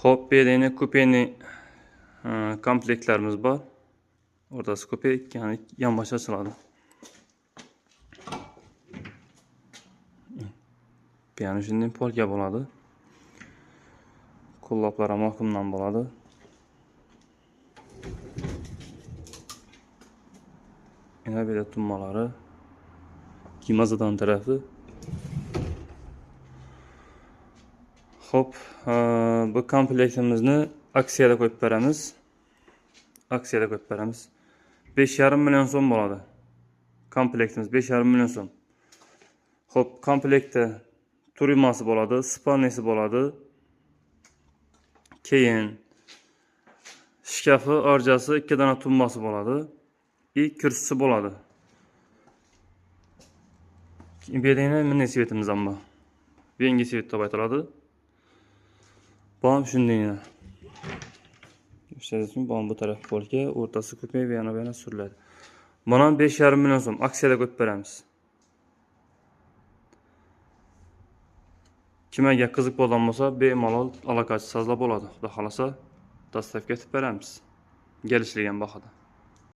Hop, bedeni kupeni komplektlarimiz bor. O'rtasi kupe, ya'ni yonbosh ochiladi. Yana shunday polga bo'ladi. Qo'lloplar ham oqimdan bo'ladi. Yana bu yerda tummalari, kimazadan tarafi. Hop, bu komplektimizni aksiyada qo'yib beramiz. 5,5 million so'm bo'ladi. Komplektimiz 5,5 million so'm. Hop, komplektda turimasi bo'ladi, spalnisi bo'ladi. Keyin shkafi, orjasi, 2 dona tummasi bo'ladi. Kursisi bo'ladi. Bedeni mini svetimiz ham bor. Yangi svet deb aytiladi. Bu ham shunday. Gösterdim, bu taraf polga, o'rtasi kupe va yana suriladi. Buni 5,5 million so'm aksiyada qo'yib beramiz. Kim agar qiziq bo'lgan bo'lsa, bemalol aloqachi sozlab bo'ladi. Xudo xolasa, dastavka etib beramiz. Kelishilgan bahada.